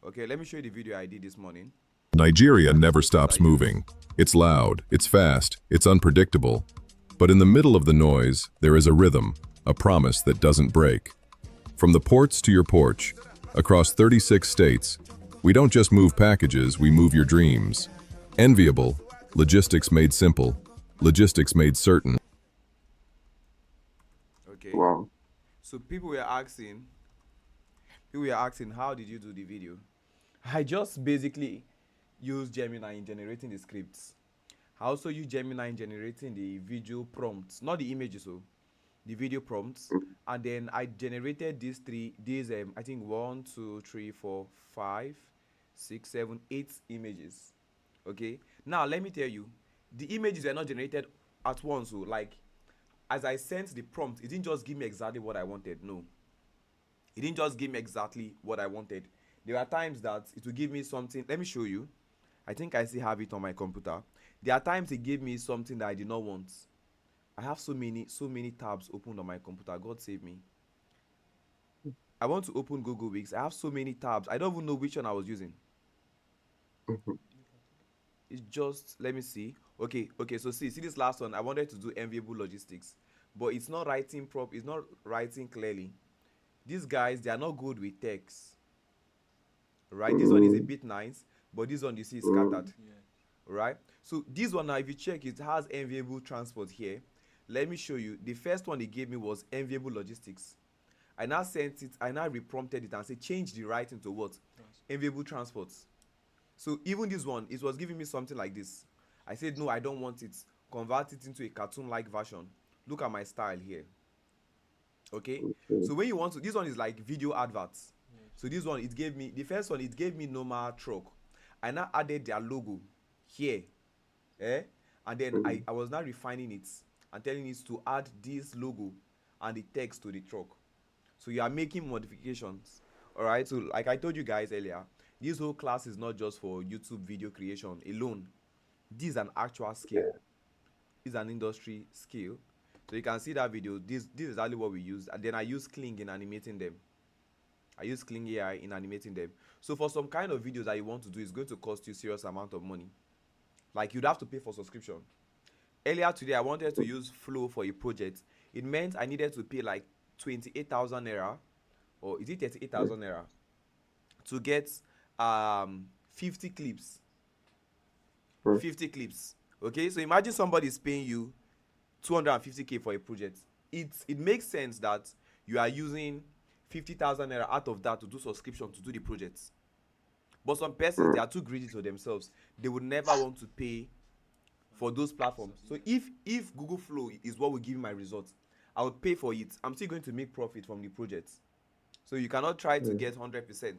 Okay, let me show you the video I did this morning. Nigeria never stops moving. It's loud, it's fast, it's unpredictable. But in the middle of the noise, there is a rhythm, a promise that doesn't break. From the ports to your porch, across 36 states, we don't just move packages, we move your dreams. Enviable, logistics made simple, logistics made certain. Okay, Wow. so people were asking, how did you do the video? I just basically use Gemini in generating the scripts. I also use Gemini in generating the video prompts, not the images, so the video prompts. And then I generated these I think 1, 2, 3, 4, 5, 6, 7, 8 images. Okay. Now let me tell you, the images are not generated at once. So like, as I sent the prompt, it didn't just give me exactly what I wanted. No, it didn't just give me exactly what I wanted. There are times that it will give me something. Let me show you. I think I still have it on my computer. There are times it gave me something that I did not want. I have so many tabs opened on my computer. God save me. I want to open Google Wix. I have so many tabs. I don't even know which one I was using. Mhm. It's just, let me see. Okay. So see this last one. I wanted to do enviable logistics, but it's not writing it's not writing clearly. These guys, they are not good with text, right? This one is a Mm, bit nice, but this one you see is mm, scattered, right? So this one now, if you check, it has enviable transport here. Let me show you. The first one they gave me was enviable logistics. I now sent it, I now reprompted it and said change the writing to what? Enviable transport. So even this one, it was giving me something like this. I said no, I don't want it. Convert it into a cartoon-like version. Look at my style here. Okay. okay. So when you want to, this one is like video adverts. So this one, it gave me, the first one, it gave me normal truck. I now added their logo here, eh? And then I, Mm, I was now refining it and telling it to add this logo and the text to the truck. So you are making modifications. All right. So like I told you guys earlier, this whole class is not just for YouTube video creation alone. This is an actual skill. yeah. This is an industry skill. So you can see that video. This is exactly what we use. And then I use Kling in animating them. I use Kling AI in animating them. So for some kind of videos that you want to do, it's going to cost you serious amount of money. Like you'd have to pay for subscription. Earlier today, I wanted to use Flow for a project. It meant I needed to pay like 28,000 naira, or is it 38,000 naira, to get 50 clips. Mm, 50 clips. Okay, so imagine somebody is paying you 250k for a project. It makes sense that you are using 50,000 naira out of that to do subscription to do the project. But some persons, they mm, are too greedy to themselves. They would never want to pay for those platforms. So if Google Flow is what will give me my results, I would pay for it. I'm still going to make profit from the project. So you cannot try to mm, get 100%.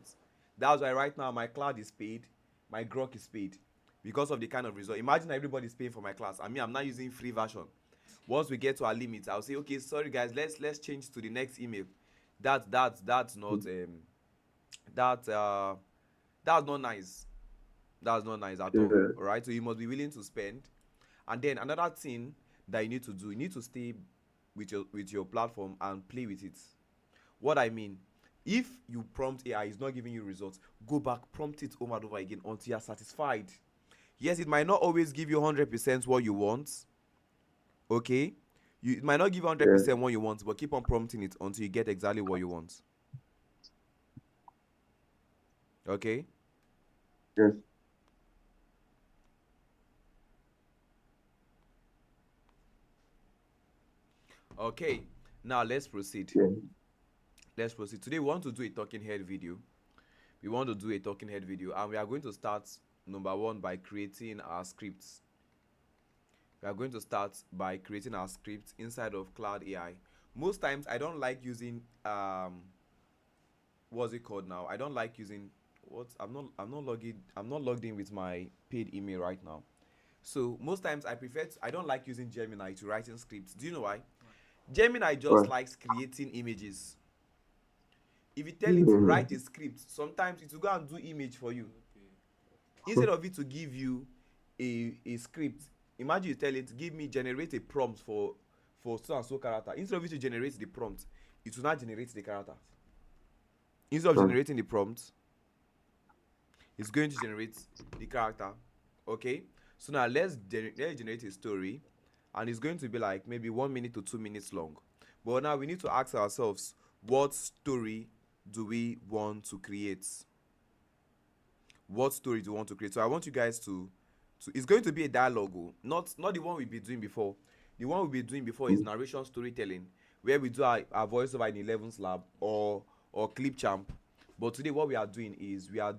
That's why right now my cloud is paid, my grok is paid, because of the kind of result. Imagine everybody is paying for my class. I mean, I'm not using free version. Once we get to our limit, I'll say, okay, sorry guys, let's change to the next email. That's not mm. that that's not nice. That's not nice at all. Yeah. All right. So you must be willing to spend. And then another thing that you need to do, you need to stay with your platform and play with it. What I mean, if you prompt AI is not giving you results, go back, prompt it over and over again until you're satisfied. Yes, it might not always give you 100% what you want. Okay, it might not give you Yeah. 100% what you want, but keep on prompting it until you get exactly what you want. Okay. Yes. Okay, now let's proceed. Yeah. Let's proceed. Today we want to do a talking head video. We want to do a talking head video, and we are going to start number one by creating our scripts. We are going to start by creating our scripts inside of Cloud AI. Most times I don't like using what's it called now? I don't like using what I'm not logged in with my paid email right now. So most times I don't like using Gemini to writing scripts. Do you know why? Gemini just Right. likes creating images. If you tell it Mm, write a script, sometimes it will go and do image for you. Instead of it to give you a script, imagine you tell it give me generate a prompt for so and so character. Instead of it to generate the prompt, it will not generate the character. Instead of right. generating the prompt, It's going to generate the character. Okay, so now let's generate a story, and it's going to be like maybe 1 minute to 2 minutes long. But now we need to ask ourselves, what story do we want to create? What story do you want to create? So I want you guys to it's going to be a dialogue, oh, not the one we've been doing before. The one we've been doing before is narration storytelling, where we do our voiceover in 11th lab or clip champ. But today what we are doing is we are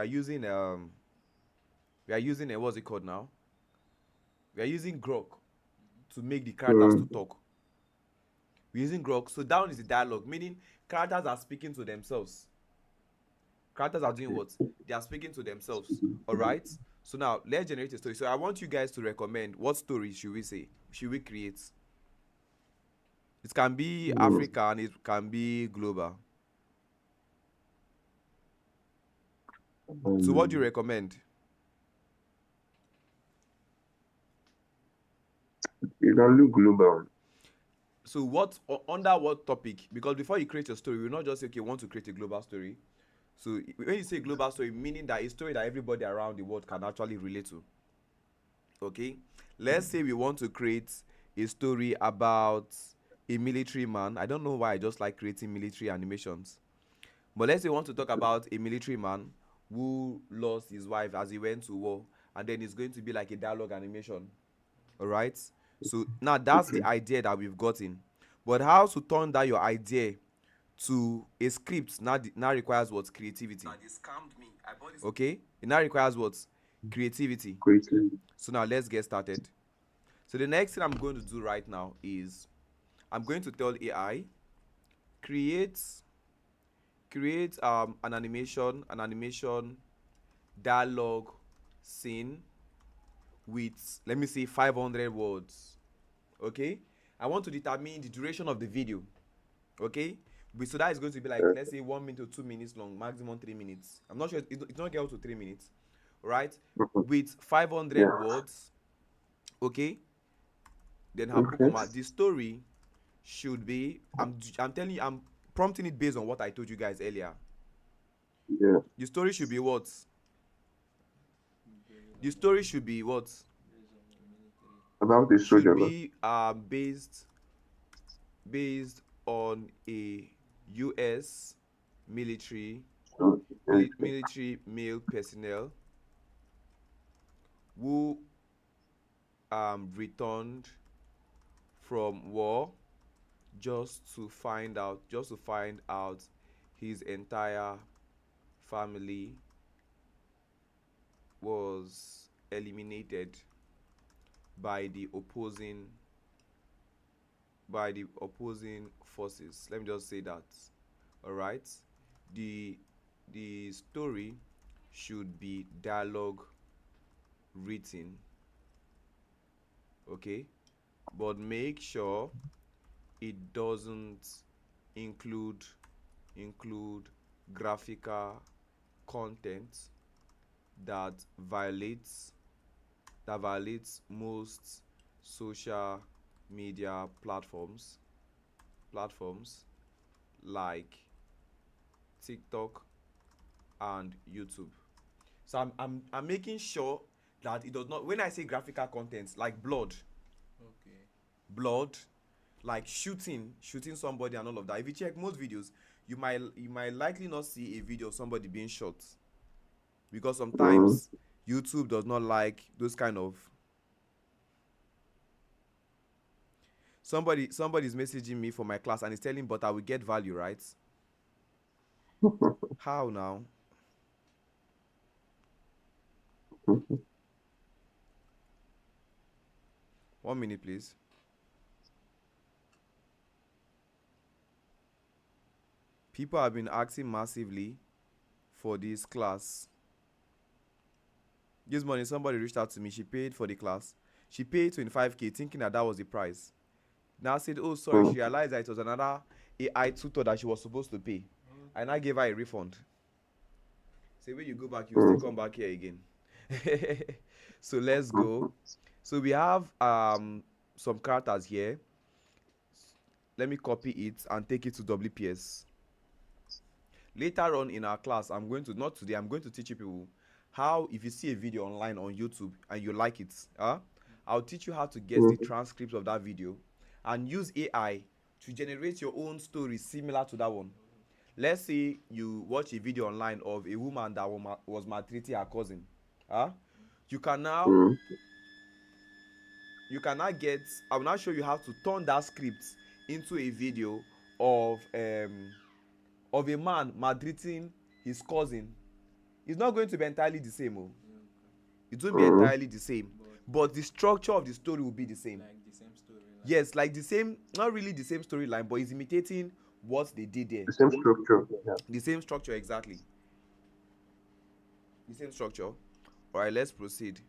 using a what's it called now? We are using Grok to make the characters to Mm. talk. We're using Grok. So down is the dialogue, meaning characters are speaking to themselves. Characters are doing what? They are speaking to themselves. All right. So now let's generate a story. So I want you guys to recommend what story should we say? Should we create? It can be Mm. African. It can be global. So what do you Um, recommend? you can look global. So what under what topic? Because before you create your story, you will not just say okay, want to create a global story. So when you say global story, meaning that a story that everybody around the world can actually relate to. Okay, let's say we want to create a story about a military man. I don't know why I just like creating military animations, but let's say we want to talk about a military man who lost his wife as he went to war, and then it's going to be like a dialogue animation. All right, so now that's the Okay. idea that we've gotten, but how to turn that your idea to a script now requires what? Creativity. Okay, it now requires what? Creativity. Creative. So now let's get started. So the next thing I'm going to do right now is I'm going to tell AI create an animation dialogue scene with, let me say, 500 words. Okay, I want to determine the duration of the video. Okay, so that is going to be like, let's say, 1 minute to 2 minutes long, maximum 3 minutes. I'm not sure, it's not get up to 3 minutes, right? Mhm. With 500 Yeah. words. Okay, then Okay. Habukuma, the story should be, I'm telling you, I'm prompting it based on what I told you guys earlier. Yeah. The story should be what? The story should be what? About the Should soldier, man. be based on a US military So, okay. military male personnel who returned from war just to find out his entire family was eliminated by the opposing forces. Let me just say that. All right, the story should be dialogue written. Okay, but make sure it doesn't include include graphical content that violates most social media platforms like TikTok and YouTube. So I'm making sure that it does not, when I say graphical content like blood, like shooting somebody and all of that. If you check most videos, you might likely not see a video of somebody being shot, because Mm. sometimes YouTube does not like those kind of. Somebody's messaging me for my class and is telling, but I will get value, right? How now? 1 minute, please. People have been asking massively for this class. This morning, somebody reached out to me. She paid for the class. She paid 25K thinking that was the price. Now I said, oh, sorry. She Mm. realized that it was another AI tutor that she was supposed to pay. I now gave her a refund. Say, when you go back, you still Mm. come back here again. So let's go. Mhm. So we have some characters here. Let me copy it and take it to WPS. Later on in our class, I'm going to, not today, I'm going to teach you people how, if you see a video online on YouTube and you like it, I'll teach you how to get the Mm-hmm. transcript of that video and use AI to generate your own story similar to that one. Let's say you watch a video online of a woman that was maltreating her cousin. You can now Mm-hmm. get, I will now show you how to turn that script into a video of a man maltreating his cousin. It's not going to be entirely the same. Oh, it won't be Mm-hmm. entirely the same, but the structure of the story will be the same. Like the same storyline. Yes, like the same, not really the same storyline, but it's imitating what they did there. The same structure. Yeah. The same structure, exactly. The same structure. All right, let's proceed.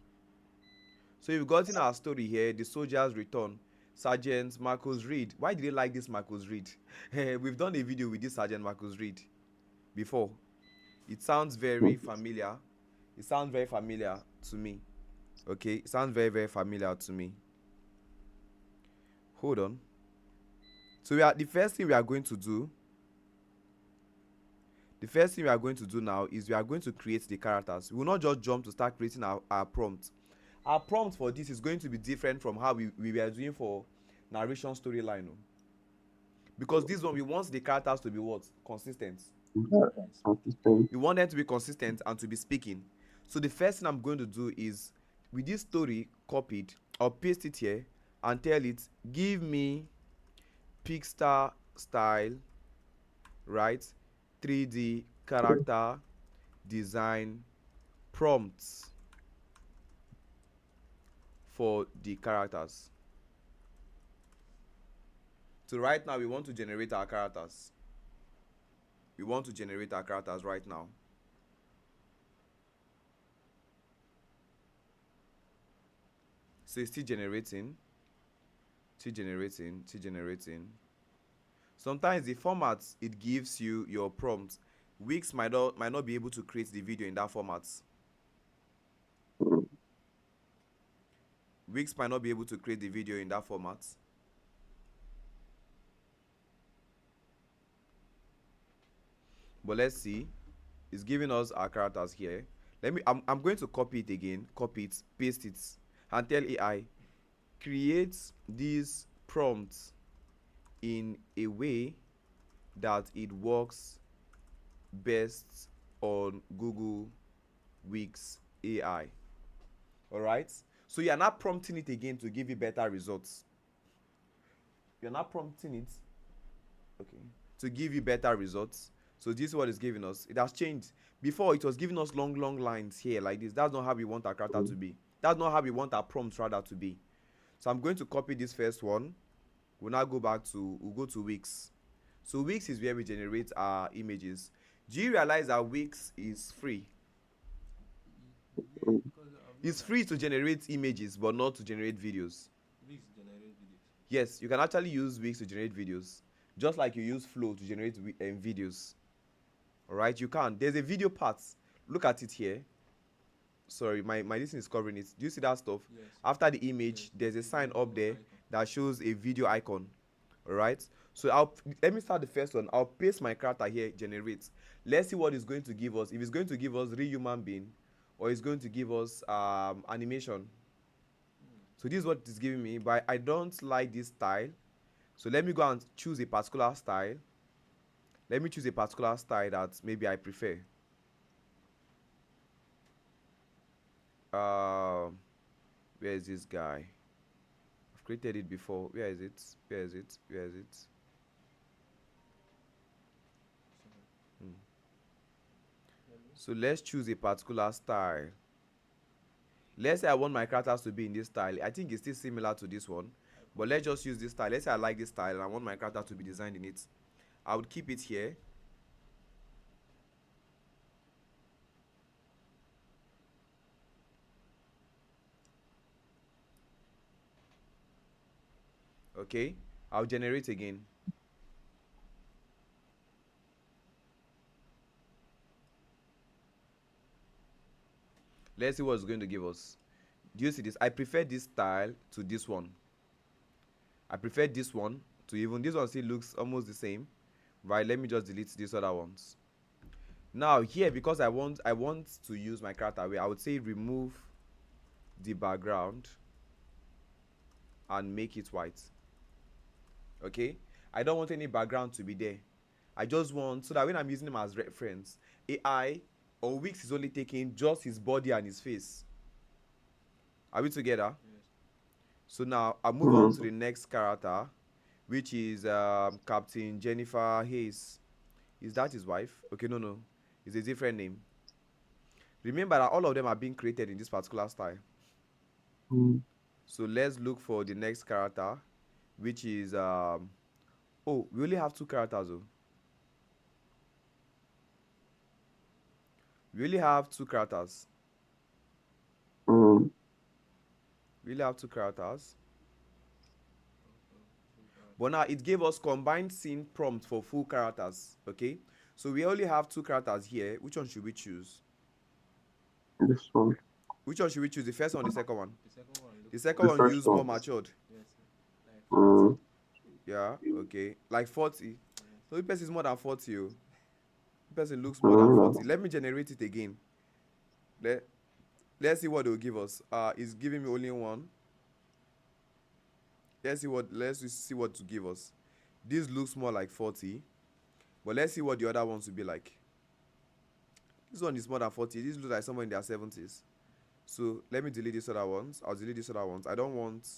So you've gotten our story here. The soldiers return. Sergeant Marcus Reed. Why did they like this Marcus Reed? We've done a video with this Sergeant Marcus Reed before. It sounds very familiar. It sounds very familiar to me. Okay, it sounds very, very familiar to me. Hold on. So the first thing we are going to do now is we are going to create the characters. We will not just jump to start creating our prompt. Our prompt for this is going to be different from how we were doing for narration storyline. Because this one, we want the characters to be what? Consistent. Yeah. Consistent. We want them to be consistent and to be speaking. So the first thing I'm going to do is, with this story copied, I'll paste it here and tell it, give me Pixar style, right? 3D character design prompts for the characters. So right now we want to generate our characters. Right now. So it's still generating. Sometimes the format it gives you your prompts, Wix might not be able to create the video in that format. Mm-hmm. Wix might not be able to create the video in that format. But let's see. It's giving us our characters here. I'm going to copy it again, paste it, and tell AI, create these prompts in a way that it works best on Google Wix AI. Alright? So you're not prompting it again to give you better results. You're not prompting it, okay, to give you better results. So this is what it's giving us. It has changed. Before it was giving us long lines here like this. That's not how we want our character to be. That's not how we want our prompts rather to be. So I'm going to copy this first one. We'll now go to Wix. So Wix is where we generate our images. Do you realize that Wix is free? Yeah, because It's free to generate images but not to generate videos. Wix generate videos. Yes, you can actually use Wix to generate videos, just like you use Flow to generate videos. Alright, you can. There's a video part. Look at it here. Sorry, my this thing is covering it. Do you see that stuff? Yes. After the image, Yes. there's a sign Video up there icon. that shows a video icon. Alright, so let me start the first one. I'll paste my character here, generate. Let's see what it's going to give us. If it's going to give us real human being, or it's going to give us animation. So this is what it's giving me, but I don't like this style. So let me go and choose a particular style. Let me choose a particular style that maybe I prefer. Where is this guy? I've created it before. Where is it? So let's choose a particular style. Let's say I want my characters to be in this style. I think it's still similar to this one, but let's just use this style. Let's say I like this style and I want my character to be designed in it. I would keep it here. Okay, I'll generate again. Let's see what it's going to give us. Do you see this? I prefer this style to this one. I prefer this one to even this one still looks almost the same. Right, let me just delete these other ones. Now here, because I want to use my character away, I would say remove the background and make it white. Okay, I don't want any background to be there. I just want, so that when I'm using him as reference, AI or Wix is only taking just his body and his face. Are we together? Yes. So now I'll move on to the next character, which is Captain Jennifer Hayes. Is that his wife? Okay, no, it's a different name. Remember that all of them are being created in this particular style. So let's look for the next character, which is oh, we only have two characters though. We only have two characters. We only have two characters. But now it gave us combined scene prompt for full characters. Okay, so we only have two characters here. Which one should we choose? This one. Which one should we choose? The first one or the second one? The second one The looks second The one first used more one. matured. yes, like 40. Yeah, okay. Like 40. Yes. So the person is more than 40. Oh. The person looks more than 40. Let me generate it again. Let's see what they'll give us. It's giving me only one. Let's see what to give us. This looks more like 40. But let's see what the other ones will be like. This one is more than 40. This looks like someone in their 70s. So let me delete these other ones. I'll delete these other ones. I don't want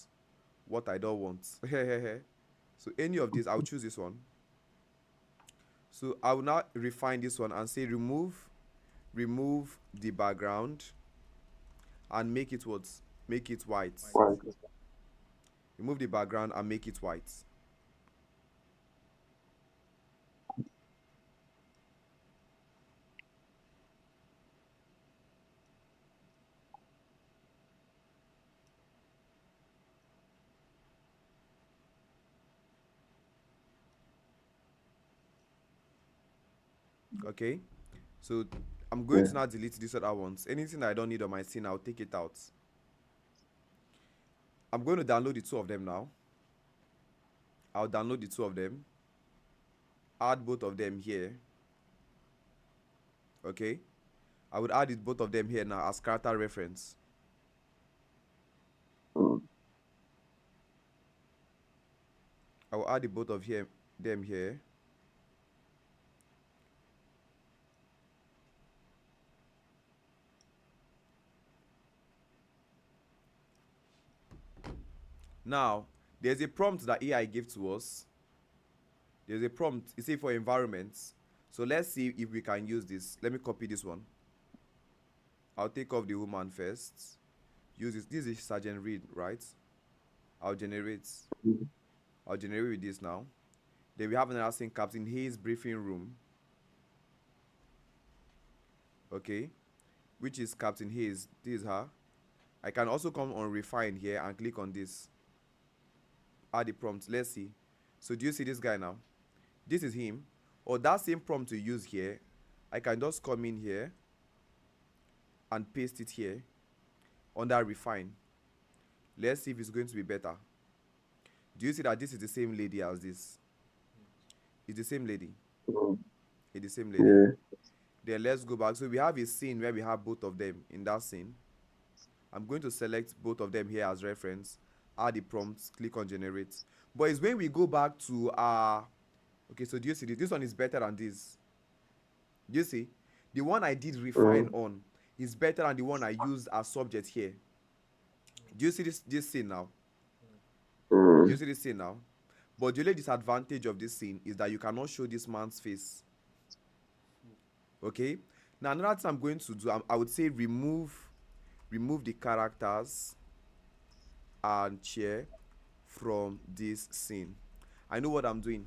what I don't want. So any of these, I'll choose this one. So I will now refine this one and say remove the background and make it what? Make it white. White. Remove the background and make it white. Okay, so I'm going to now delete these other ones. Anything I don't need on my scene, I'll take it out. I'm going to download the two of them now. I'll download the two of them, add both of them here. Okay, I would add both of them here now as character reference. I will add the both of them here. Now, there's a prompt that AI gave to us. There's a prompt, you see, for environments. So let's see if we can use this. Let me copy this one. I'll take off the woman first. Use this. This is Sergeant Reed, right? I'll generate with this now. Then we have another thing, Captain Hayes briefing room. Okay, which is Captain Hayes. This is her. I can also come on refine here and click on this. Add the prompt. Let's see. So do you see this guy now? This is him. Or that same prompt to use here, I can just come in here and paste it here under refine. Let's see if it's going to be better. Do you see that this is the same lady as this? It's the same lady. It's the same lady. Then let's go back. So we have a scene where we have both of them in that scene. I'm going to select both of them here as reference, add the prompts, click on generate. But it's when we go back to okay, so do you see this? This one is better than this. Do you see? The one I did refine on is better than the one I used as subject here. Do you see this scene now? Do you see this scene now? But the only disadvantage of this scene is that you cannot show this man's face. Okay? Now another thing I'm going to do, I would say remove the characters and chair from this scene. I know what I'm doing.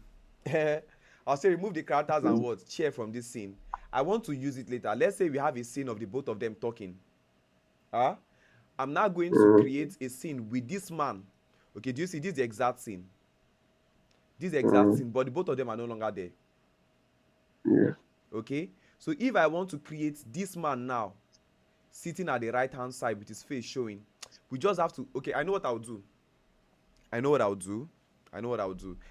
I'll say remove the characters and what? Chair from this scene. I want to use it later. Let's say we have a scene of the both of them talking. I'm now going to create a scene with this man. Okay, do you see this is the exact scene? This is the exact scene, but the both of them are no longer there. Yeah. Okay, so if I want to create this man now sitting at the right hand side with his face showing, we just have to, okay, I know what I'll do.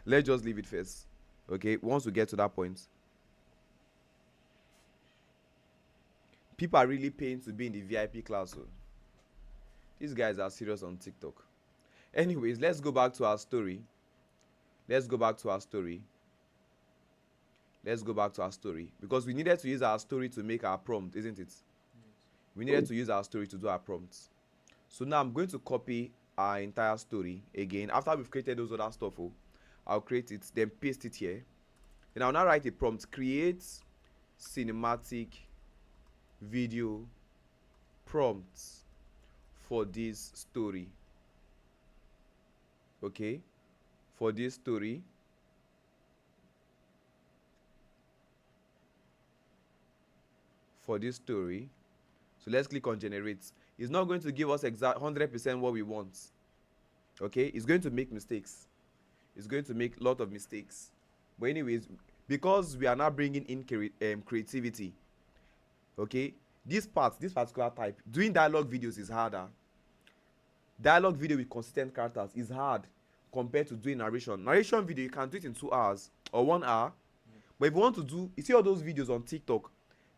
Let's just leave it first. Okay, once we get to that point. People are really paying to be in the VIP class. So these guys are serious on TikTok. Anyways, let's go back to our story. Let's go back to our story. Let's go back to our story because we needed to use our story to make our prompt, isn't it? We needed to use our story to do our prompts. So now I'm going to copy our entire story again. After we've created those other stuff, I'll create it, then paste it here. Then I'll now write a prompt: create cinematic video prompts for this story. Okay, for this story. For this story. So let's click on generate. It's not going to give us exact 100% what we want. Okay, it's going to make mistakes. It's going to make a lot of mistakes. But anyways, because we are now bringing in creativity, okay, this particular type, doing dialogue videos is harder. Dialogue video with consistent characters is hard compared to doing narration. Narration video, you can do it in 2 hours or 1 hour. But if you want to do, you see all those videos on TikTok,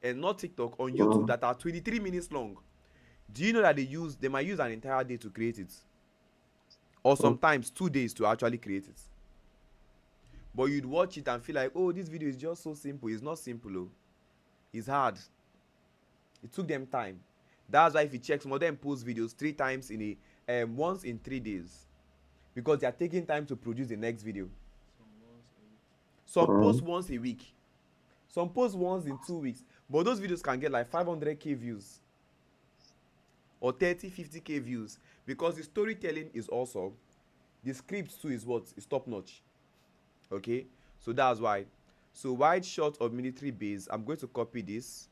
and not TikTok, on YouTube that are 23 minutes long. Do you know that they might use an entire day to create it? Or sometimes 2 days to actually create it. But you'd watch it and feel like, oh, this video is just so simple. It's not simple, oh. It's hard. It took them time. That's why if you check, some of them post videos 3 times in once in 3 days. Because they are taking time to produce the next video. Some post once a week. Some post once in 2 weeks. But those videos can get like 500k views. Or 30-50k views. Because the storytelling is awesome. The script too is what? Is top notch. Okay? So that's why. So wide shot of military base. I'm going to copy this.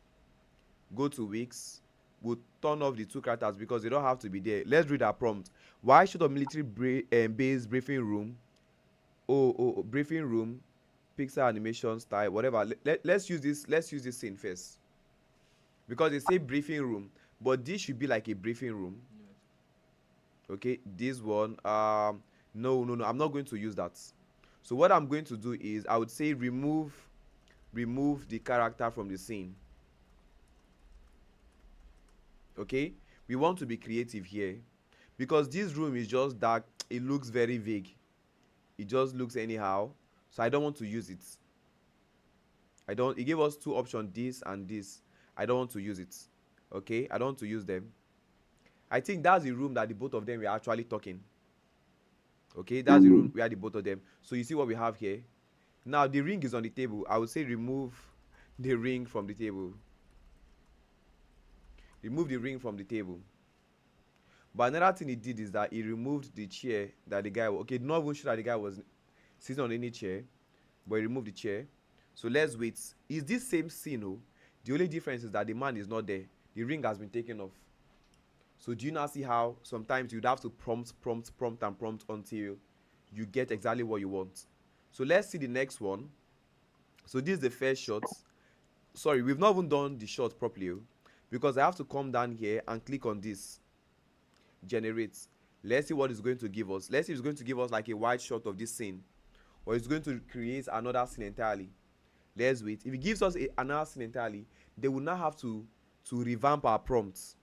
Go to Whisk. We'll turn off the 2 characters because they don't have to be there. Let's read our prompt. Wide shot of military base briefing room. Briefing room. Pixel animation style, whatever. Let's use this scene first, because they say briefing room, but this should be like a briefing room. Okay, this one, no, I'm not going to use that. So what I'm going to do is, I would say remove the character from the scene. Okay, we want to be creative here because this room is just dark. It looks very vague. It just looks anyhow. So I don't want to use it. It gave us 2 options, this and this. I don't want to use it. Okay, I don't want to use them. I think that's the room that the both of them were actually talking. Okay, that's the room where the both of them. So you see what we have here. Now the ring is on the table. I would say remove the ring from the table. Remove the ring from the table. But another thing he did is that he removed the chair that the guy, okay, not even sure that the guy was sitting on any chair, but he removed the chair. So let's wait. Is this same scene? Oh, the only difference is that the man is not there. The ring has been taken off. So do you now see how sometimes you'd have to prompt until you get exactly what you want? So let's see the next one. So this is the first shot. Sorry, we've not even done the shot properly, because I have to come down here and click on this generate. Let's see what it's going to give us. Let's see if it's going to give us like a wide shot of this scene, or it's going to create another scene entirely. Let's wait. If it gives us another scene entirely, they will now have to revamp our prompts.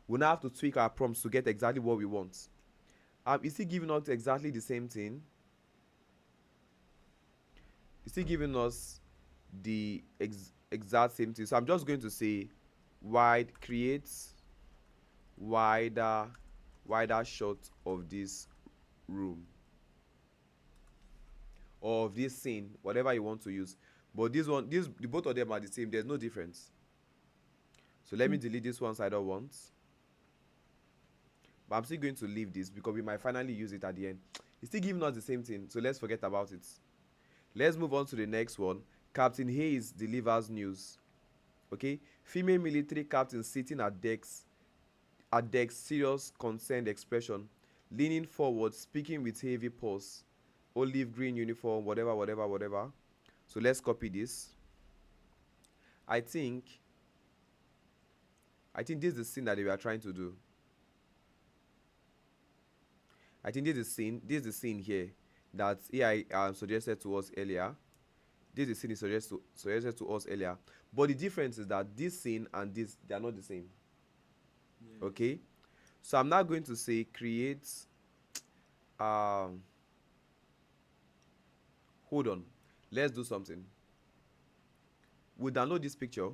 We'll now have to tweak our prompts to get exactly what we want. Is it giving us exactly the same thing? Is it giving us the exact same thing? So I'm just going to say create wider shot of this room, or of this scene, whatever you want to use. But the both of them are the same. There's no difference. So let me delete this ones I don't want. But I'm still going to leave this because we might finally use it at the end. It's still giving us the same thing, so let's forget about it. Let's move on to the next one. Captain Hayes delivers news. Okay, female military captain sitting at desk, serious concerned expression, leaning forward, speaking with heavy pulse, olive green uniform, whatever. So let's copy this. I think this is the scene that they were trying to do. I think this is the scene here that AI suggested to us earlier. This is the scene he suggested to us earlier. But the difference is that this scene and this, they are not the same. Yes. Okay, so I'm now going to say create um hold on, let's do something. We'll download this picture,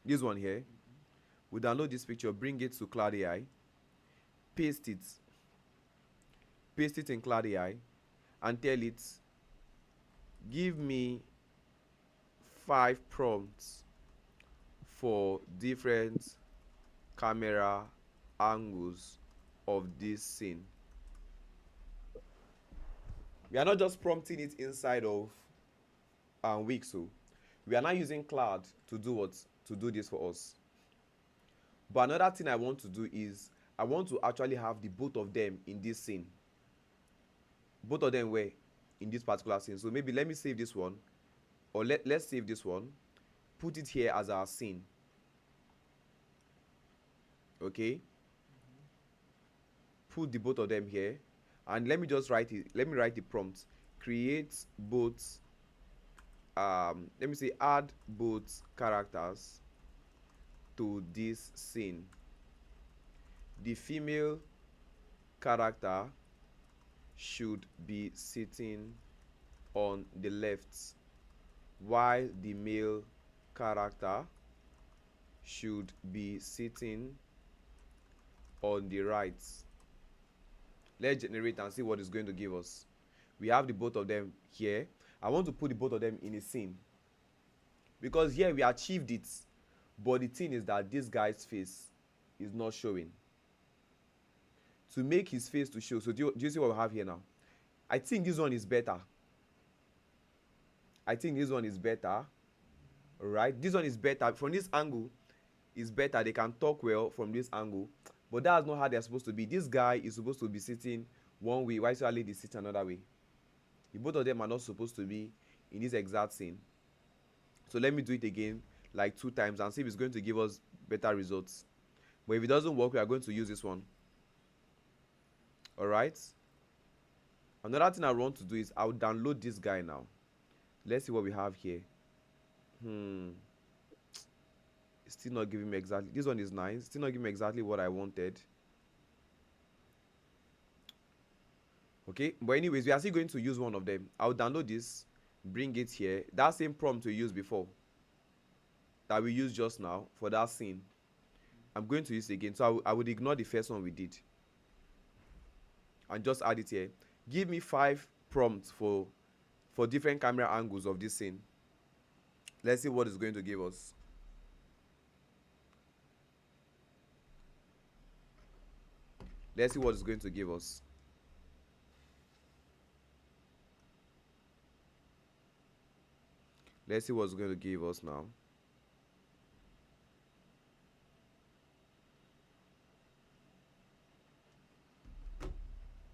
this one here. We'll download this picture, bring it to Cloud AI, paste it in Cloud AI, and tell it, give me 5 prompts for different camera angles of this scene. We are not just prompting it inside of Whisk, so we are now using Cloud to do what? To do this for us. But another thing I want to do is I want to actually have the both of them in this scene. Both of them were in this particular scene. So maybe let me save this one, or let's save this one, put it here as our scene. Okay, put the both of them here, and let me just write it. Let me write the prompt: create both let me say add both characters to this scene. The female character should be sitting on the left, while the male character should be sitting on the right. Let's generate and see what it's going to give us. We have the both of them here. I want to put the both of them in a scene, because here we achieved it, but the thing is that this guy's face is not showing. To make his face to show, so do you see what we have here now? I think this one is better. I think this one is better. Alright, this one is better. From this angle is better. They can talk well from this angle, but that's not how they're supposed to be. This guy is supposed to be sitting one way, while this lady is sitting another way. The both of them are not supposed to be in this exact scene. So let me do it again like 2 times and see if it's going to give us better results. But if it doesn't work, we are going to use this one. Alright, another thing I want to do is I'll download this guy now. Let's see what we have here. It's still not giving me exactly. This one is nice. Still not giving me exactly what I wanted. Okay, but anyways, we are still going to use one of them. I'll download this, bring it here. That same prompt we used before, that we used just now for that scene, I'm going to use it again. So I would ignore the first one we did and just add it here. Give me 5 prompts for different camera angles of this scene. Let's see what it's going to give us. Let's see what it's going to give us. Let's see what's going to give us now.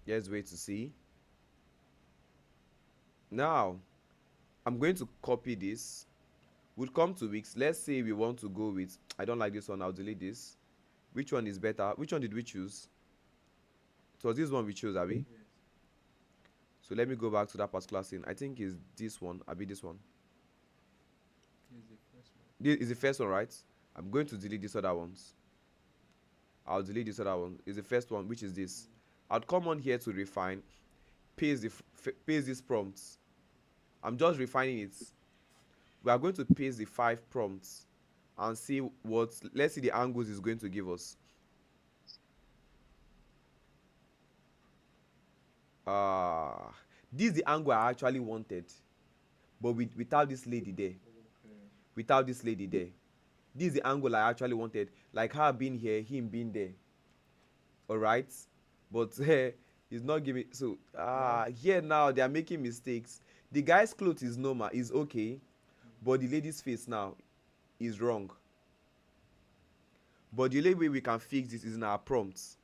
Let's wait to see. Now, I'm going to copy this. We'll come to Whisk. Let's say we want to go with, I don't like this one, I'll delete this. Which one is better? Which one did we choose? It was this one we chose, Abby. Yes. So let me go back to that particular scene. I think it's this one, Abby, this one. This is the first one. This is the first one, right? I'm going to delete these other ones. I'll delete this other one. It's the first one, which is this. I'll come on here to refine, paste these prompts. I'm just refining it. We are going to paste the 5 prompts and see what, let's see the angles it's going to give us. This is the angle I actually wanted, but without this lady there. Okay. Without this lady there. This is the angle I actually wanted, like her being here, him being there. Alright, but he's not giving. So here now they are making mistakes. The guy's clothes is normal, is okay, but the lady's face now is wrong. But the only way we can fix this is in our prompts.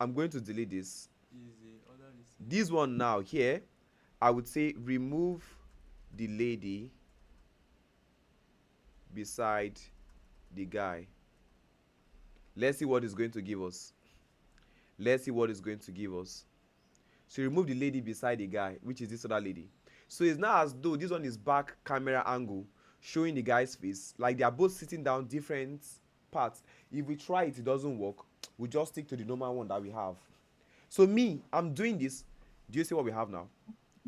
I'm going to delete this. Is the other is This one now here, I would say remove the lady beside the guy. Let's see what it's going to give us. Let's see what it's going to give us. So remove the lady beside the guy, which is this other lady. So it's not as though this one is back camera angle showing the guy's face. Like they are both sitting down different parts. If we try it, it doesn't work. We just stick to the normal one that we have. So me, I'm doing this. Do you see what we have now?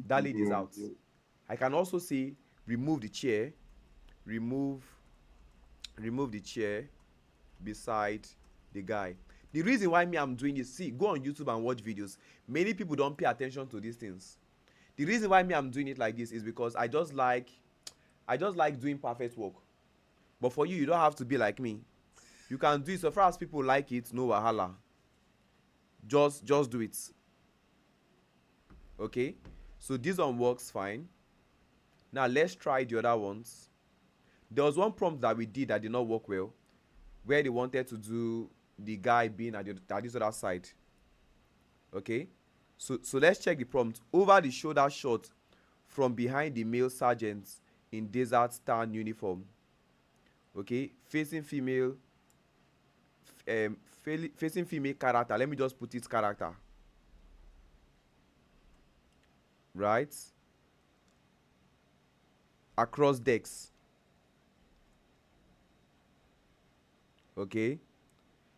That lady is out. I can also say remove the chair, remove the chair beside the guy. The reason why me I'm doing this, see, go on YouTube and watch videos. Many people don't pay attention to these things. The reason why me I'm doing it like this is because I just like doing perfect work. But for you, you don't have to be like me. You can do it. So far as people like it, no wahala. Just do it. Okay, so this one works fine. Now let's try the other ones. There was one prompt that we did that did not work well, where they wanted to do the guy being at this other side. Okay, so let's check the prompt. Over the shoulder shot from behind the male sergeant in desert town uniform. Okay, facing female facing female character. Let me just put it character. Right, across decks. Okay,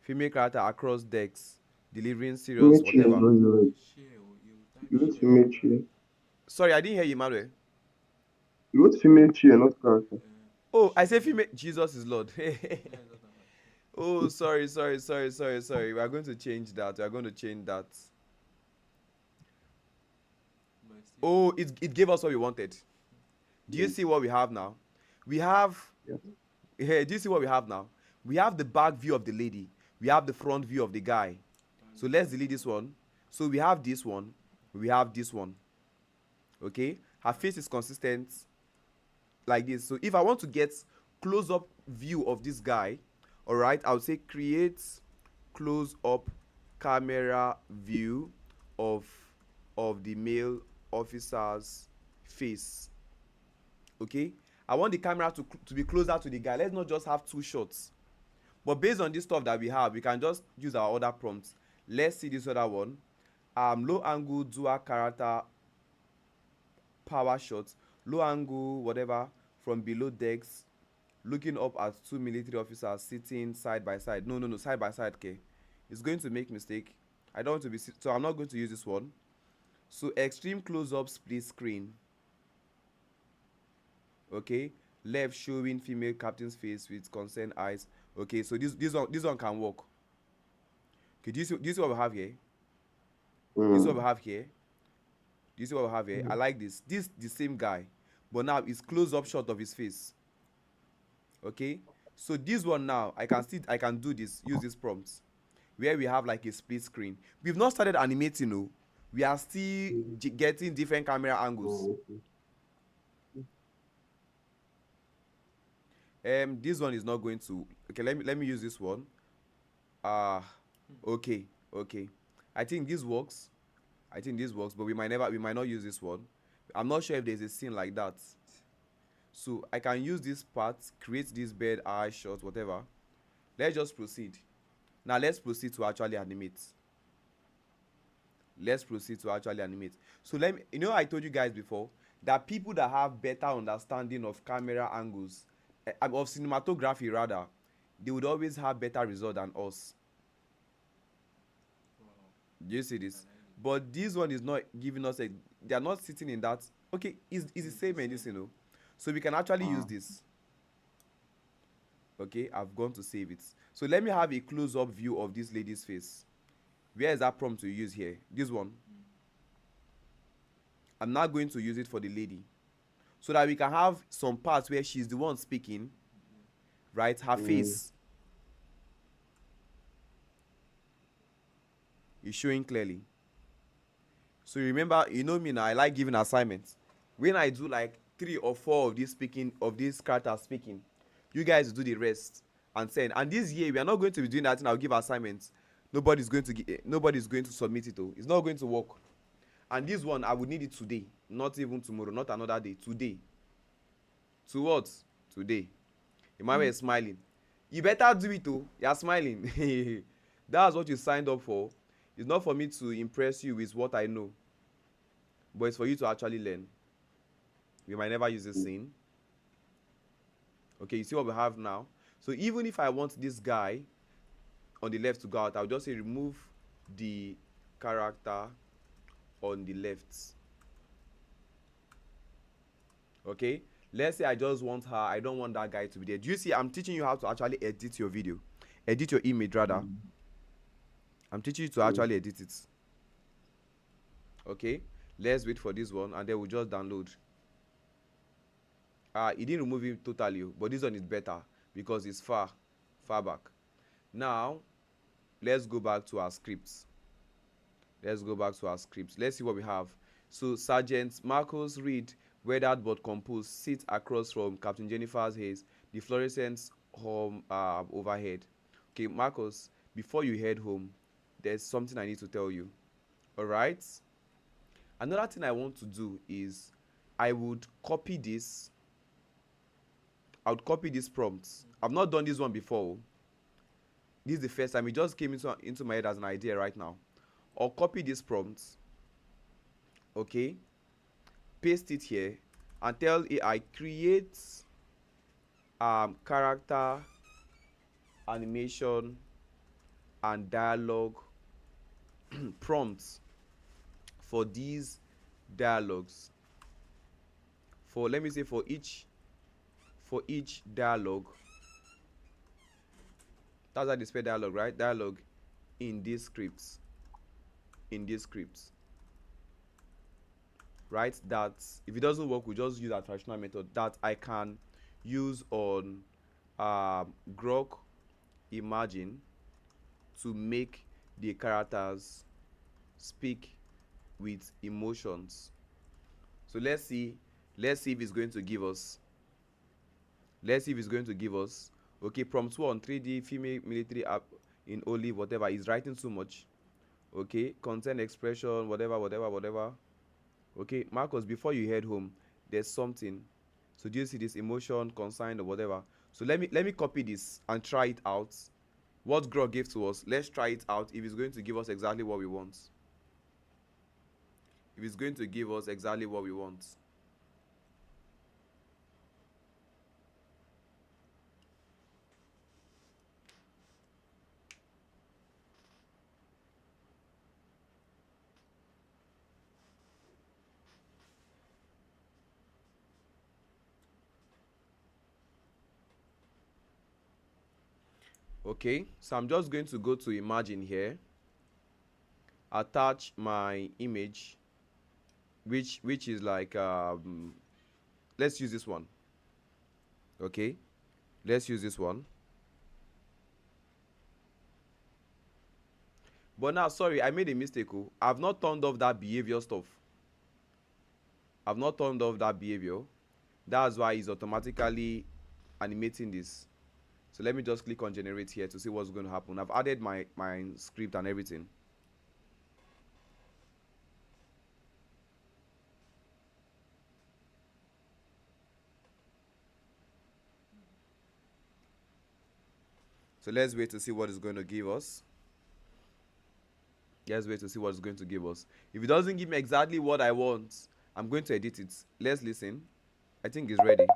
female character across decks delivering serious Female chair, whatever. no, you Share, oh, you type wrote share. female chair. Sorry, I didn't hear you, Emmanuel. You wrote female chair, not character. Oh, I Share, say female. Jesus is Lord. share is what I'm Oh, sorry. We are going to change that. We are going to change that. but still, Oh, it gave us what we wanted. Do you Yes. see what we have now? We have. Yes. Do you see what we have now? We have the back view of the lady. We have the front view of the guy. So let's delete this one. So we have this one. We have this one. Okay. Her face is consistent like this. So if I want to get close-up view of this guy, all right, I would say create close-up camera view of the male officer's face. Okay, I want the camera to be closer to the guy. Let's not just have two shots, but based on this stuff that we have, we can just use our other prompts. Let's see this other one. Low angle dual character power shots, low angle whatever from below decks, looking up at two military officers sitting side by side. No, side by side. Okay, it's going to make mistake. I don't want to be, so I'm not going to use this one. So extreme close-up split screen. Okay, left showing female captain's face with concerned eyes. Okay, so this one can work. Okay, do you see what we have here? This is what we have here. Do you see what we have here? I like this. This the same guy, but now it's close-up shot of his face. Okay, so this one now I can do this, use this prompt where we have like a split screen. We've not started animating, no. We are still getting different camera angles. This one is not going to. Okay, let me use this one. Okay. I think this works, but we might not use this one. I'm not sure if there's a scene like that. So I can use this part, create this bed, eye shot, whatever. Let's just proceed. Now let's proceed to actually animate. So let me, I told you guys before that people that have better understanding of camera angles, of cinematography rather, they would always have better result than us. wow. Do you see this? But this one is not giving us a. They are not sitting in that. Okay, is the same in this, So we can actually use this. Okay, I've gone to save it. So let me have a close-up view of this lady's face. Where is that prompt to use here? This one. I'm not going to use it for the lady, so that we can have some parts where she's the one speaking, right? Her face is showing clearly. So remember, me now, I like giving assignments. When I do like 3 or 4 of this character speaking, you guys do the rest and send. And this year we are not going to be doing that, and I'll give assignments. Nobody's going to submit it. It's not going to work. And this one I would need it today, not even tomorrow, not another day, today. To what? Today. Emmanuel is smiling. You better do it too. You're smiling. That's what you signed up for. It's not for me to impress you with what I know, but it's for you to actually learn. We might never use this scene. Okay, you see what we have now? So even if I want this guy on the left to go out, I'll just say remove the character on the left. Okay, let's say I just want her, I don't want that guy to be there. Do you see I'm teaching you how to actually edit your video, edit your image rather. I'm teaching you to actually edit it. Okay, let's wait for this one and then we'll just download. It didn't remove it totally, but this one is better because it's far back. Now let's go back to our scripts. Let's see what we have. So Sergeant Marcus Reed, weathered but composed, sits across from Captain Jennifer's haze, the fluorescent home overhead. Okay, Marcus, before you head home, there's something I need to tell you. All right, another thing I want to do is I would copy this prompt. I've not done this one before. This is the first time. It just came into my head as an idea right now. I'll copy this prompt, okay, paste it here and tell AI create character, animation and dialogue prompts for these dialogues. For, let me say, for each dialogue. That's how they spell dialogue, right? Dialogue in these scripts. Right? That if it doesn't work, we just use our traditional method that I can use on Grok Imagine to make the characters speak with emotions. So let's see if it's going to give us. Okay, prompt 1, 3D female military app in olive, whatever. Is writing too much. Okay, content expression, whatever. Okay, Marcus, before you head home, there's something. So do you see this emotion, concern, or whatever? So let me copy this and try it out. What Grok gave to us, let's try it out if it's going to give us exactly what we want. Okay, so I'm just going to go to Imagine here, attach my image, which is like let's use this one. Okay, let's use this one. But now, sorry, I made a mistake. I've not turned off that behavior stuff. That's why it's automatically animating this. So let me just click on generate here to see what's going to happen. I've added my script and everything. So let's wait to see what it's going to give us. If it doesn't give me exactly what I want, I'm going to edit it. Let's listen. I think it's ready.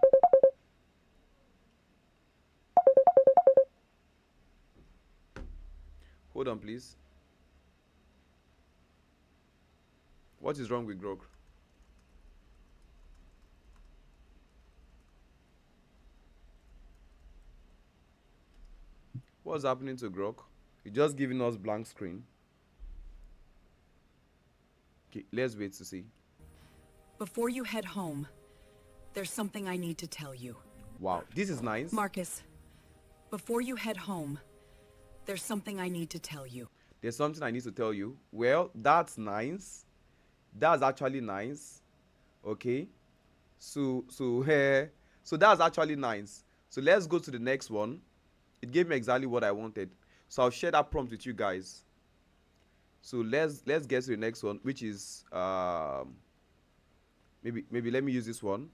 Hold on, please. What is wrong with Grok? What's happening to Grok? It's just giving us blank screen. Okay, let's wait to see. Before you head home, there's something I need to tell you. Wow, this is nice. Marcus, before you head home, there's something I need to tell you. There's something I need to tell you. Well, that's nice. That's actually nice. Okay. So that's actually nice. So let's go to the next one. It gave me exactly what I wanted. So I'll share that prompt with you guys. So let's get to the next one, which is maybe let me use this one.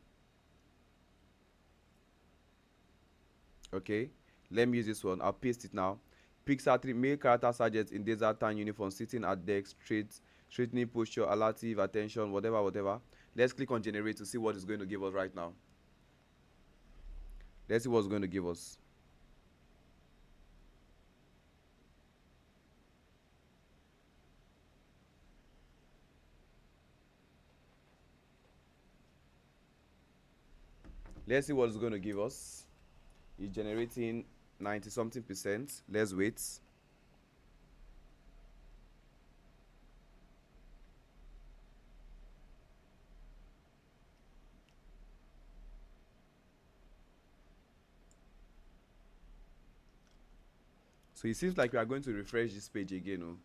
Okay, let me use this one. I'll paste it now. Pixar 3 male character sergeant in desert town uniform sitting at desk, straightening posture, alertive attention, whatever. Let's click on generate to see what it's going to give us right now. Let's see what's going to give us. Let's see what it's going to give us. It's generating 90 something percent. Let's wait. So it seems like we are going to refresh this page again. Oh.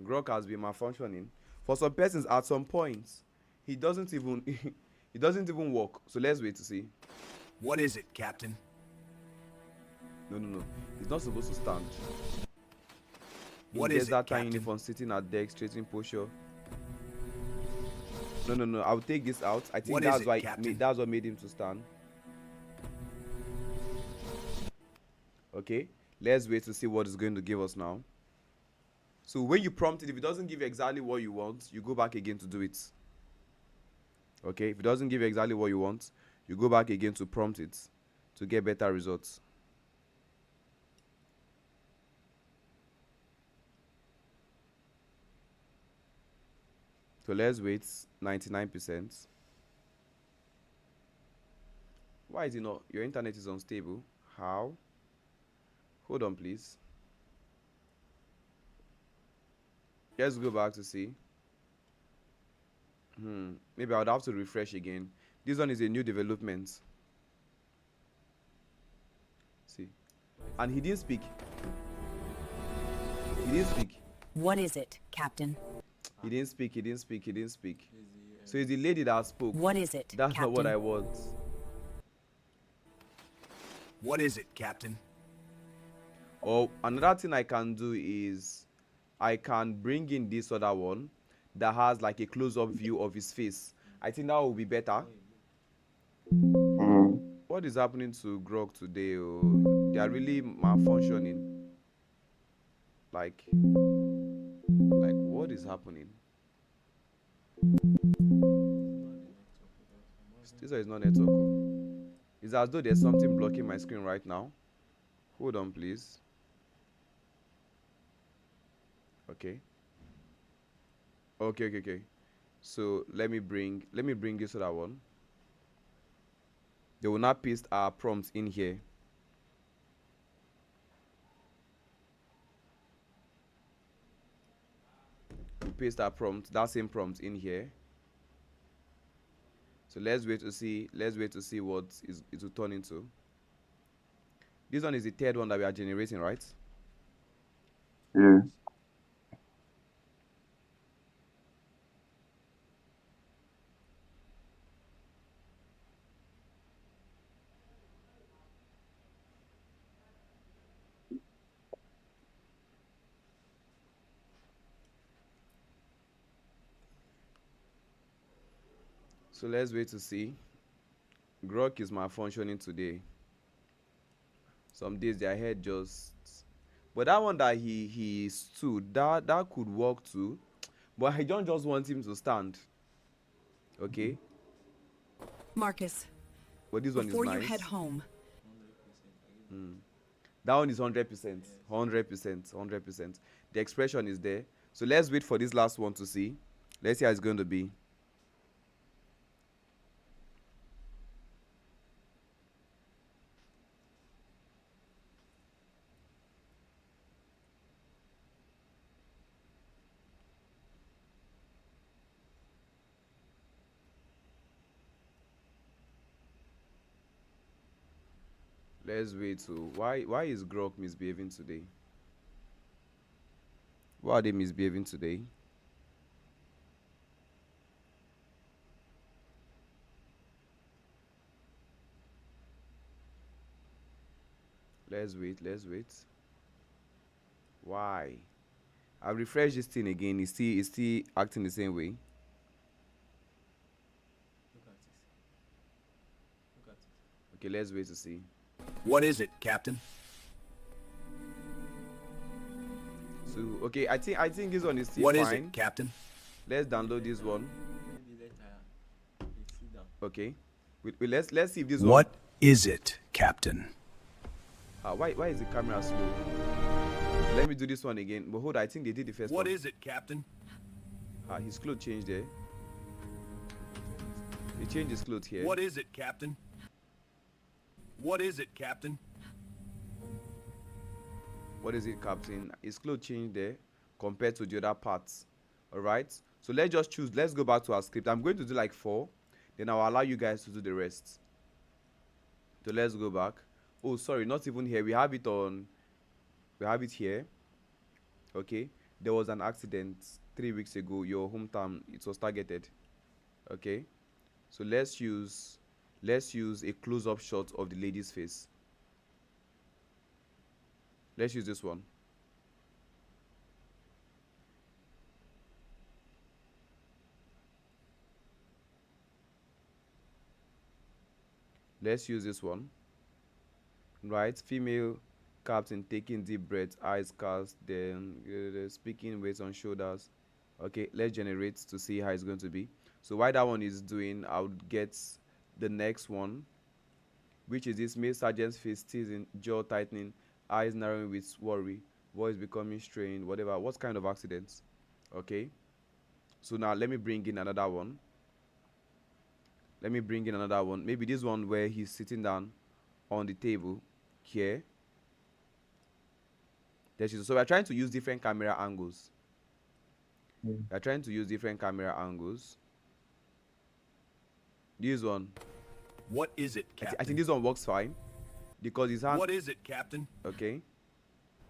Grok has been malfunctioning. For some persons, at some point, he doesn't even it doesn't even work. So let's wait to see. What is it, Captain? No. It's not supposed to stand. What There's is it, that time Captain? uniform sitting at deck, straighten posture. No. I'll take this out. I think What is that's it, why Captain? that's what made him to stand. Okay, let's wait to see what it's going to give us now. So when you prompt it, if it doesn't give you exactly what you want, you go back again to do it. Okay, if it doesn't give you exactly what you want, you go back again to prompt it to get better results. So let's wait 99%. Why is it not? Your internet is unstable. How? Hold on, please. Let's go back to see. Maybe I would have to refresh again. This one is a new development. See. And he didn't speak. He didn't speak. What is it, Captain? He didn't speak. He didn't speak. He didn't speak. Is the, So it's the lady that spoke. What is it, That's Captain? not what I want. What is it, Captain? Or another thing I can do is I can bring in this other one that has like a close-up view of his face. I think that will be better. What is happening to Grok today? Oh, they are really malfunctioning. Like what is happening? This one is not network. Oh. It's as though there's something blocking my screen right now. Hold on, please. Okay. Okay. So let me bring this other one. They will not paste our prompts in here. We paste our prompt, that same prompt in here. So let's wait to see what it will turn into. This one is the third one that we are generating, right? Yeah. So let's wait to see. Grok is malfunctioning today. Some days their head just, but that one that he stood, that could work too, but I don't just want him to stand. Okay, Marcus, but this one is before you nice. head home, 100%. That one is 100%, 100%. The expression is there. So let's wait for this last one to see. Let's see how it's going to be. Let's wait. So why is Grok misbehaving today? Why are they misbehaving today? Let's wait. Why? I refresh this thing again. It's still acting the same way. Look at it. Look at it. Okay, let's wait to see. What is it, Captain? So okay, I think this one is still What fine. is it, Captain? Let's download this one. Maybe later. Okay, sit down. Okay. Let's see if this What one. is it, Captain? Why is the camera slow? Let me do this one again. But hold on, I think they did the first What one. is it, Captain? His clothes changed there. He changed his clothes here. What is it, Captain? What is it, Captain? What is it, Captain? His clothes changed there compared to the other parts. Alright? So let's just choose. Let's go back to our script. I'm going to do like 4. Then I'll allow you guys to do the rest. So let's go back. Oh, sorry, not even here. We have it on. We have it here. Okay. There was an accident 3 weeks ago. Your hometown, it was targeted. Okay. So let's use a close-up shot of the lady's face. Let's use this one. Let's use this one. Right, female captain taking deep breaths, eyes cast, then speaking, weights on shoulders. Okay, let's generate to see how it's going to be. So while that one is doing, I'll get the next one, which is this male sergeant's face teasing, jaw tightening, eyes narrowing with worry, voice becoming strained, whatever. What kind of accidents? Okay, so now let me bring in another one. Maybe this one where he's sitting down on the table here. So we're trying to use different camera angles. This one, What is it, Captain? I think this one works fine because his hand. What is it, Captain? Okay.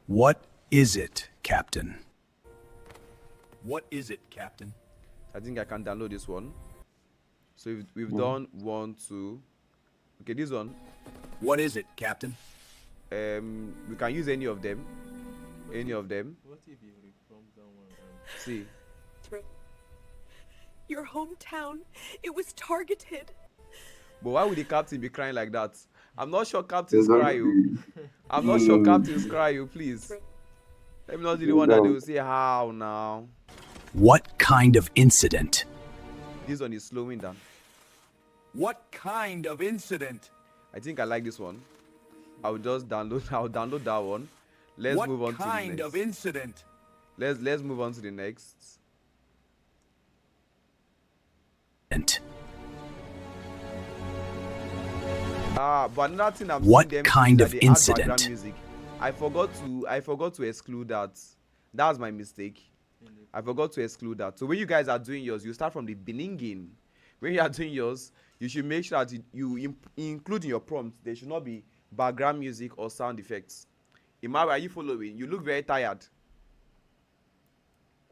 What is it, Captain? What is it, Captain? I think I can download this one. So we've done 1, 2. Okay, this one. What is it, Captain? We can use any of them. What if you reprompt that one? See. Your hometown, it was targeted. But why would the captain be crying like that? I'm not sure captains cry you. I'm not sure captains cry you, please. Let me not be the one that they will say how now. What kind of incident? This one is slowing down. What kind of incident? I think I like this one. I'll download that one. Let's move on to the next. What kind of incident? Let's move on to the next. But another thing I'm What seeing them kind is of that they add incident? background music. I forgot to exclude that. That's my mistake. I forgot to exclude that. So when you guys are doing yours, you start from the beginning. When you are doing yours, you should make sure that you include in your prompt. There should not be background music or sound effects. Imari, are you following? You look very tired.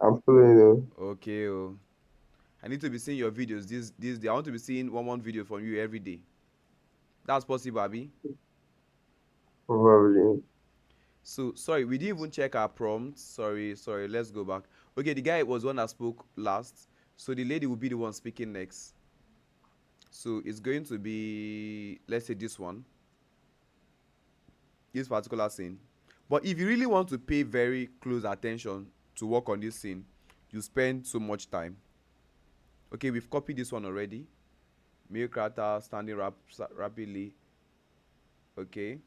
I'm following you. Okay. Oh. I need to be seeing your videos this day. I want to be seeing one video from you every day. That's possible, Abby. Probably. So sorry, we didn't even check our prompt. Sorry. Let's go back. Okay, the guy was one that spoke last. So the lady will be the one speaking next. So it's going to be, let's say, this one. This particular scene. But if you really want to pay very close attention to work on this scene, you spend so much time. Okay, we've copied this one already. Male character standing rapidly. Okay,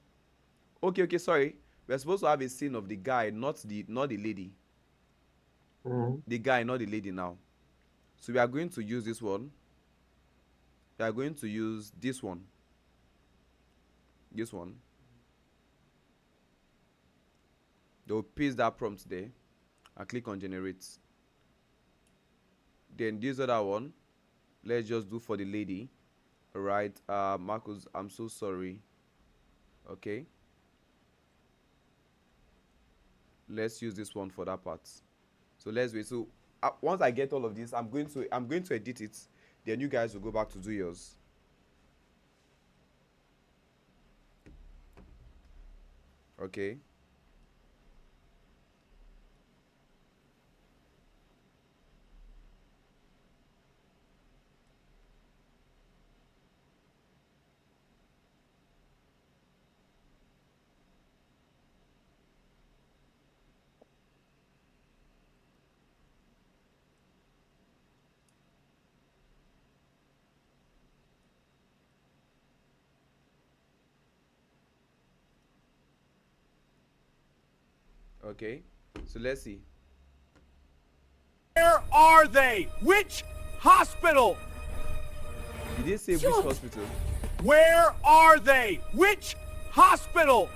sorry. We're supposed to have a scene of the guy, not the lady. The guy, not the lady now. So we are going to use this one. We are going to use this one. They'll paste that prompt there and click on generate. Then this other one, let's just do for the lady. All right, Marcus, I'm so sorry. Okay, let's use this one for that part. So let's wait. So once I get all of this, I'm going to edit it. Then you guys will go back to do yours. Okay. Okay, so let's see. Where are they? Which hospital? Did they say which hospital? Where are they? Which hospital?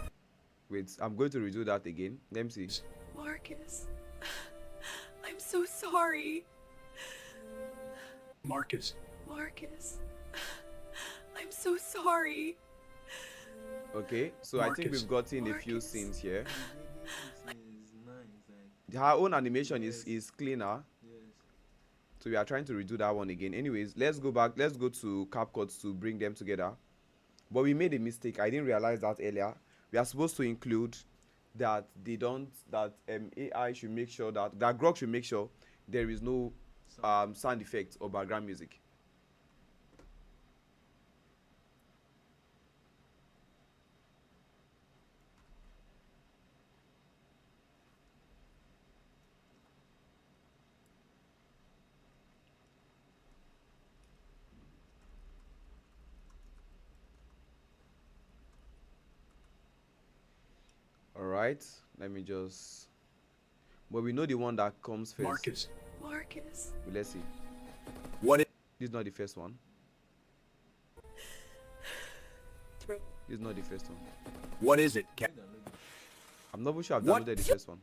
Wait, I'm going to redo that again. Let me see. Marcus, I'm so sorry. Marcus. Marcus, I'm so sorry. Okay, so I think Marcus. we've gotten a few Marcus. scenes here. This is nice. Like, Her own animation is cleaner. yes. So we are trying to redo that one again. Anyways, let's go back. Let's go to CapCut to bring them together. But we made a mistake. I didn't realize that earlier. We are supposed to include that they don't, that AI should make sure that Grok should make sure there is no sound effects or background music. All right, let me just. But we know the one that comes first. Marcus. Marcus, But let's see. What is This is not the first one. throw. This is not the first one. what is it, Cap? I'm not sure I've What? downloaded the first one.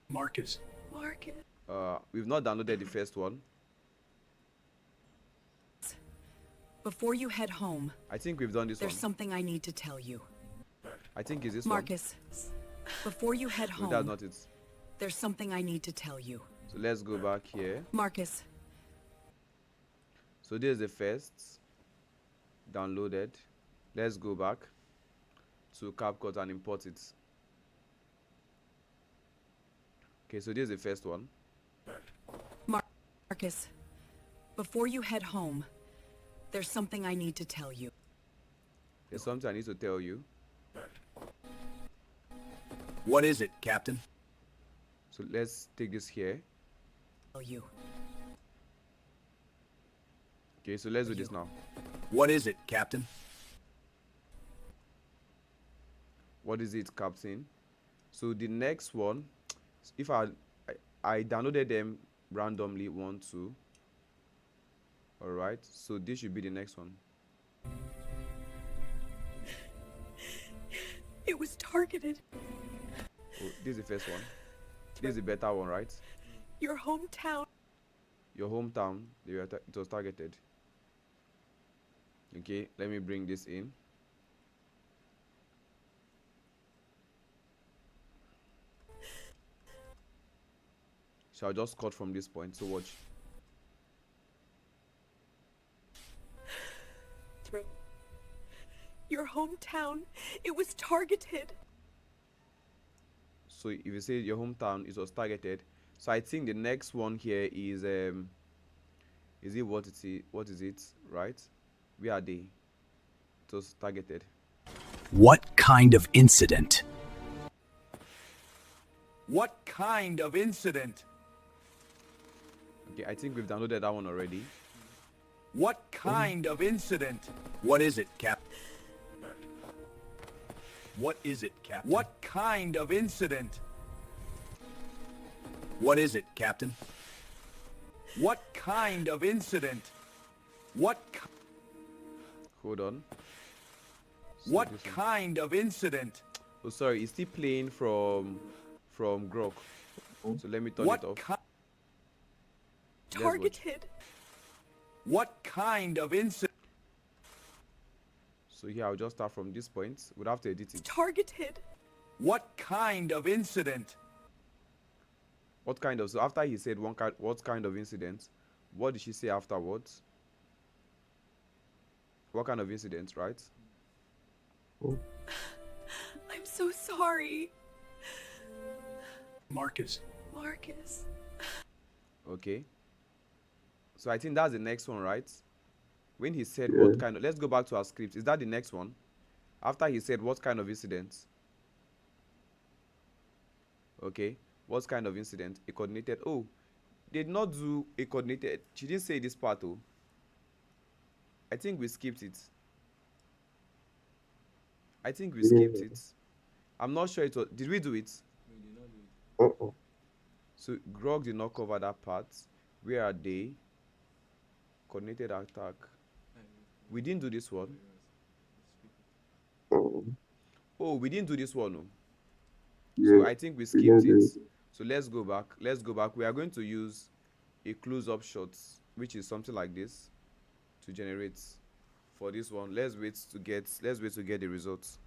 Marcus. Marcus. We've not downloaded the first one. Before you head home, I think we've done this there's one. something I need to tell you. I think it's this Marcus, before you head one. No, that's home, not it. there's something I need to tell you. So let's go back here. Marcus, So this is the first downloaded. Let's go back to CapCut and import it. Okay, so this is the first one. Marcus, before you head home, there's something I need to tell you. There's something I need to tell you. What is it, Captain? So let's take this here. Tell you. Okay, so let's do this now. What is it, Captain? What is it, Captain? So the next one, if I downloaded them randomly, 1, 2. All right, so this should be the next one. It was targeted. Oh, this is the first one. This is the better one, right? Your hometown. Your hometown, it was targeted. Okay, let me bring this in. So I'll just cut from this point. So watch. Throw. Your hometown. It was targeted. So if you say your hometown, it was targeted. So I think the next one here is it what it is? What is it? Right? Where are they? It was targeted. What kind of incident? What kind of incident? Okay, I think we've downloaded that one already. What kind of incident? What is it, Cap? What is it, Captain? What kind of incident? What is it, Captain? What kind of incident? Hold on. So What this one. kind of incident? Oh, sorry, it's still playing from Grok. So let me turn What it off. ki- Let's watch. Targeted. What kind of incident? So here I'll just start from this point. We'll have to edit it. Targeted. What kind of incident? What kind of? So after he said what kind of incident, what did she say afterwards? What kind of incident, right? I'm so sorry. Marcus. Marcus. Okay. So I think that's the next one, right? When he said what kind of, let's go back to our script. Is that the next one? After he said what kind of incident? Okay. What kind of incident? A coordinated. Oh, they did not do a coordinated. She didn't say this part, oh. I think we skipped it. I think we skipped it. I'm not sure it was. Did we do it? We did not Uh-oh. So Grog did not cover that part. Where are they? Coordinated attack. We didn't do this one. Uh-oh. Oh, we didn't do this one. No. Yeah. So I think we We skipped didn't do it. it. So let's go back. Let's go back. We are going to use a close-up shot, which is something like this, to generate for this one. Let's wait to get the results.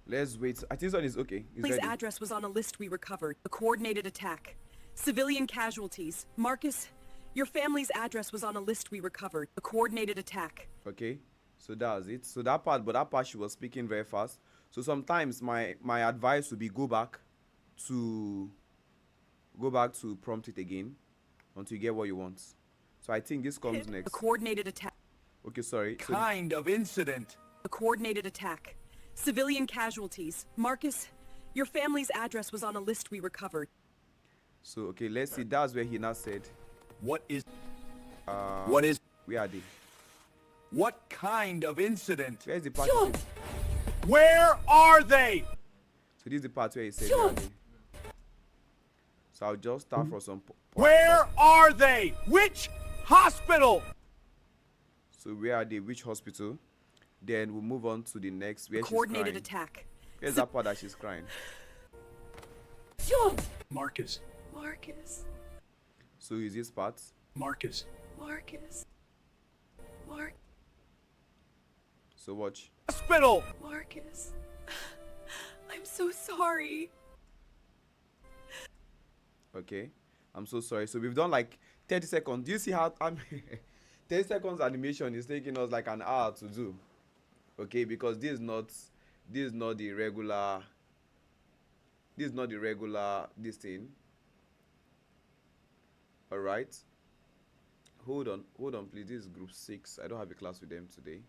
Let's wait. I think this one is okay. It's Family's ready. address was on a list we recovered. A coordinated attack. Civilian casualties. Marcus, your family's address was on a list we recovered. A coordinated attack. Okay, so that's it. So that part, but that part she was speaking very fast. So sometimes my advice would be go back to prompt it again until you get what you want. So I think this comes A next. coordinated attack. Okay, sorry. So Kind of incident. A coordinated attack. Civilian casualties. Marcus, your family's address was on a list we recovered. okay, let's see. That's where he now said, What is where are they? what kind of incident? Where is the part? he said- Where are they? So this is the part where he said, where are they? So I'll just start from some. Where are they? Which hospital? So where are they? Which hospital? Then we'll move on to the next where she's Coordinated crying. attack. Where's that part that she's crying? Marcus. Marcus. So is this part? Marcus. Marcus. So watch. Hospital. Marcus. I'm so sorry. Okay, I'm so sorry. So we've done like 30 seconds. Do you see how 30 seconds animation is taking us like an hour to do? Okay, because this is not the regular this thing. All right, hold on please. This is group 6. I don't have a class with them today.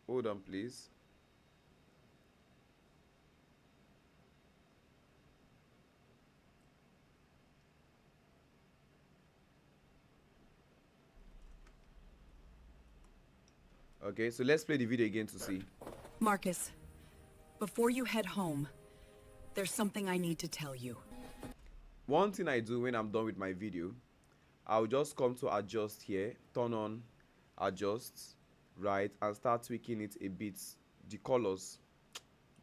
Hold on please. Okay, so let's play the video again to see. Marcus, before you head home, there's something I need to tell you. One thing I do when I'm done with my video, I'll just come to adjust here, turn on adjust, right, and start tweaking it a bit. The colors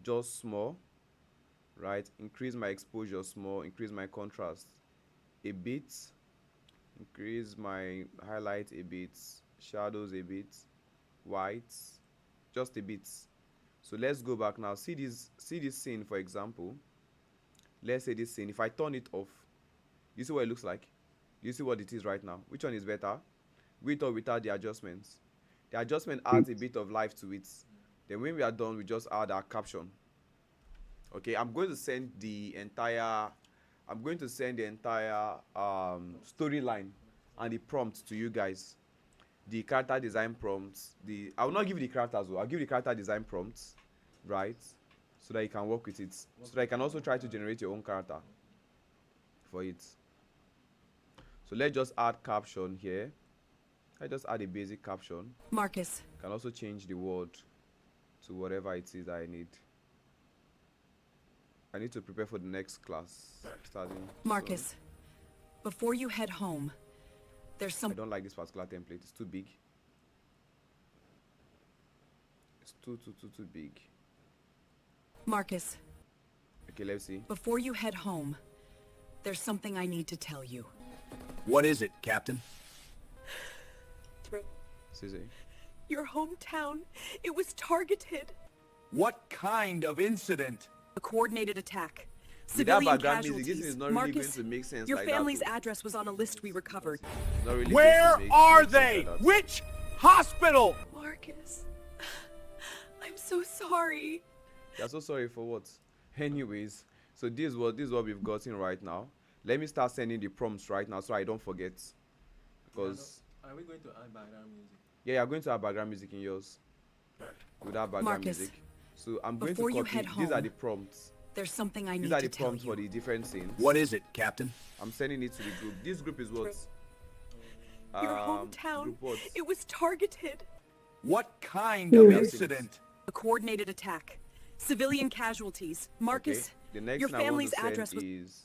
just small, right, increase my exposure small, increase my contrast a bit, increase my highlight a bit, shadows a bit, whites just a bit. So let's go back now. See this scene, for example. Let's say this scene, if I turn it off, you see what it looks like? You see what it is right now? Which one is better, with or without the adjustments? The adjustment adds a bit of life to it. Then when we are done, we just add our caption. Okay, I'm going to send the entire storyline and the prompt to you guys. The character design prompts. I will not give you the characters though. I'll give you the character design prompts, right? So that you can work with it. So that you can also try to generate your own character for it. So let's just add caption here. I just add a basic caption. Marcus, Can also change the word to whatever it is I need. I need to prepare for the next class starting Marcus, soon. before you head home, there's I some. don't like this particular template. It's too big. It's too big. Marcus, Okay, let's see. before you head home, there's something I need to tell you. What is it, Captain? See. Your hometown, it was targeted. What kind of incident? A coordinated attack. With that Civilian background music, casualties. this is not really Marcus, going to make sense your like that, family's though. address was on a list we recovered. It's not really Where going to are make sense they? like that. Which hospital? Marcus, I'm so sorry. You're so sorry for what? Anyways, So this is what we've gotten right now. Let me start sending the prompts right now so I don't forget. Because Are we going to add background music? yeah, you're going to have background music in yours. Without background Marcus, music. So I'm going to before you copy. head These are home, the prompts. There's something I These need are to the tell prompts for you. the different scenes. What is it, Captain? I'm sending it to the group. This group is what? Your hometown, Group what? it was targeted. What kind of Yeah. incident? A coordinated attack. Civilian casualties. Marcus, Okay. The next your thing I want family's to send address was... is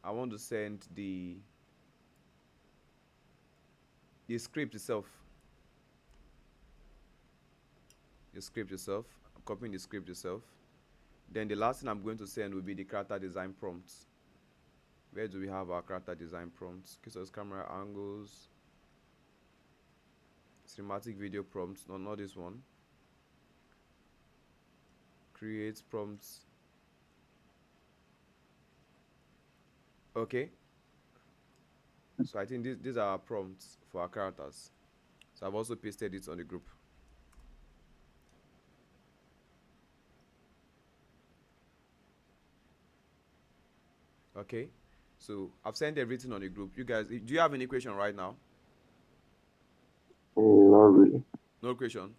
I want to send the script itself. The script itself. I'm copying the script itself. Then the last thing I'm going to send will be the character design prompts. Where do we have our character design prompts? Kisses, camera angles, cinematic video prompts. No, not this one. Create prompts. Okay. So I think these are our prompts for our characters. So I've also pasted it on the group. Okay. So I've sent everything on the group. You guys, do you have any question right now? Not really. No question.